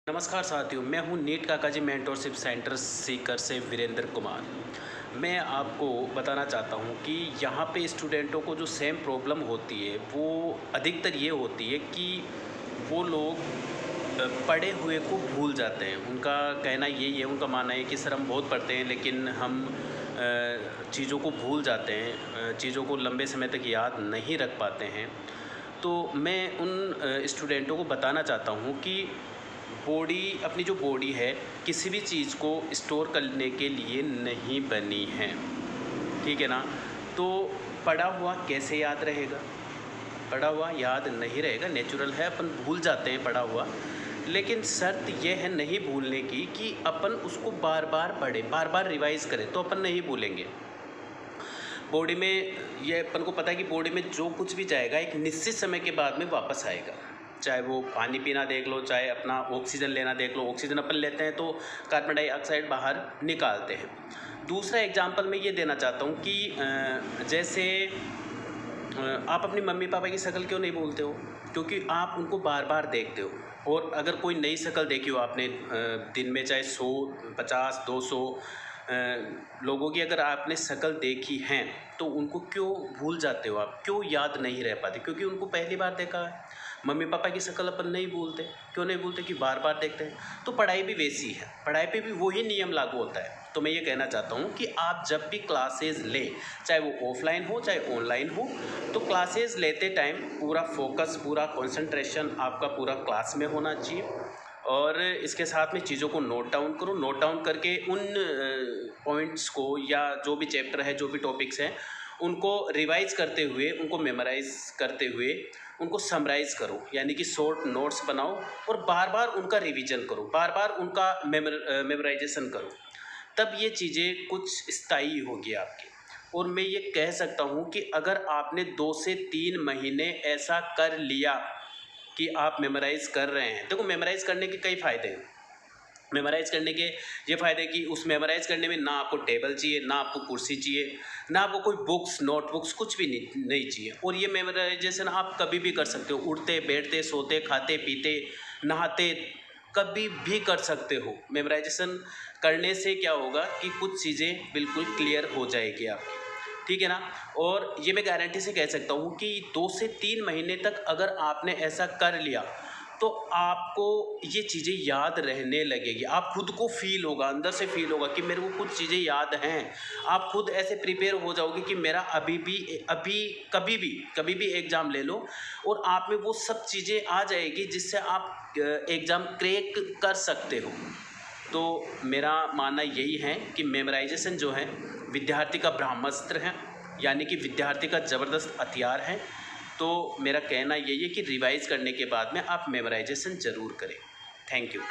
नमस्कार साथियों, मैं हूं नीट काकाजी मेंटोरशिप सेंटर सीकर से वीरेंद्र कुमार। मैं आपको बताना चाहता हूं कि यहां पे स्टूडेंटों को जो सेम प्रॉब्लम होती है वो अधिकतर ये होती है कि वो लोग पढ़े हुए को भूल जाते हैं। उनका कहना यही है, उनका मानना है कि सर हम बहुत पढ़ते हैं लेकिन हम चीज़ों को भूल जाते हैं, चीज़ों को लंबे समय तक याद नहीं रख पाते हैं। तो मैं उन स्टूडेंटों को बताना चाहता हूँ कि अपनी जो बॉडी है किसी भी चीज़ को स्टोर करने के लिए नहीं बनी है, ठीक है ना। तो पढ़ा हुआ कैसे याद रहेगा? पढ़ा हुआ याद नहीं रहेगा, नेचुरल है, अपन भूल जाते हैं पढ़ा हुआ। लेकिन शर्त यह है नहीं भूलने की कि अपन उसको बार बार पढ़ें, बार बार रिवाइज़ करें, तो अपन नहीं भूलेंगे। बॉडी में ये अपन को पता है कि बॉडी में जो कुछ भी जाएगा एक निश्चित समय के बाद में वापस आएगा। चाहे वो पानी पीना देख लो, चाहे अपना ऑक्सीजन लेना देख लो। ऑक्सीजन अपन लेते हैं तो कार्बन डाइऑक्साइड बाहर निकालते हैं। दूसरा एग्जांपल मैं ये देना चाहता हूँ कि जैसे आप अपनी मम्मी पापा की शक्ल क्यों नहीं भूलते हो? क्योंकि आप उनको बार बार देखते हो। और अगर कोई नई शक्ल देखी हो आपने दिन में चाहे 100, 50, 200 लोगों की अगर आपने शक्ल देखी हैं, तो उनको क्यों भूल जाते हो आप? क्यों याद नहीं रह पाते? क्योंकि उनको पहली बार देखा है। मम्मी पापा की शक्ल अपन नहीं भूलते। क्यों नहीं भूलते? कि बार बार देखते हैं। तो पढ़ाई भी वैसी है, पढ़ाई पे भी वही नियम लागू होता है। तो मैं ये कहना चाहता हूँ कि आप जब भी क्लासेस लें, चाहे वो ऑफलाइन हो चाहे ऑनलाइन हो, तो क्लासेस लेते टाइम पूरा फोकस, पूरा कंसंट्रेशन आपका पूरा क्लास में होना चाहिए। और इसके साथ में चीज़ों को नोट डाउन करो। नोट डाउन करके उन पॉइंट्स को या जो भी चैप्टर है, जो भी टॉपिक्स हैं, उनको रिवाइज़ करते हुए, उनको मेमोराइज़ करते हुए उनको समराइज़ करो। यानी कि शॉर्ट नोट्स बनाओ और बार बार उनका रिवीजन करो, बार बार उनका मेमोराइजेशन करो। तब ये चीज़ें कुछ स्थायी होगी आपकी। और मैं ये कह सकता हूँ कि अगर आपने 2 से 3 महीने ऐसा कर लिया कि आप मेमोराइज़ कर रहे हैं। देखो, मेमोराइज़ करने के कई फ़ायदे हैं। मेमोराइज़ करने के ये फ़ायदे कि उस मेमोराइज़ करने में ना आपको टेबल चाहिए, ना आपको कुर्सी चाहिए, ना आपको कोई बुक्स, नोटबुक्स कुछ भी नहीं चाहिए। और ये मेमोराइजेशन आप कभी भी कर सकते हो। उठते, बैठते, सोते, खाते, पीते, नहाते, कभी भी कर सकते हो। मेमोराइजेशन करने से क्या होगा कि कुछ चीज़ें बिल्कुल क्लियर हो जाएगी आपकी, ठीक है ना। और ये मैं गारंटी से कह सकता हूँ कि 2 से 3 महीने तक अगर आपने ऐसा कर लिया तो आपको ये चीज़ें याद रहने लगेगी। आप खुद को फ़ील होगा, अंदर से फ़ील होगा कि मेरे को कुछ चीज़ें याद हैं। आप खुद ऐसे प्रिपेयर हो जाओगे कि मेरा अभी कभी भी एग्ज़ाम ले लो और आप में वो सब चीज़ें आ जाएगी जिससे आप एग्ज़ाम क्रैक कर सकते हो। तो मेरा मानना यही है कि मेमोराइजेशन जो है विद्यार्थी का ब्रह्मास्त्र है, यानी कि विद्यार्थी का ज़बरदस्त हथियार है। तो मेरा कहना यही है कि रिवाइज़ करने के बाद में आप मेमोराइजेशन ज़रूर करें। Thank you.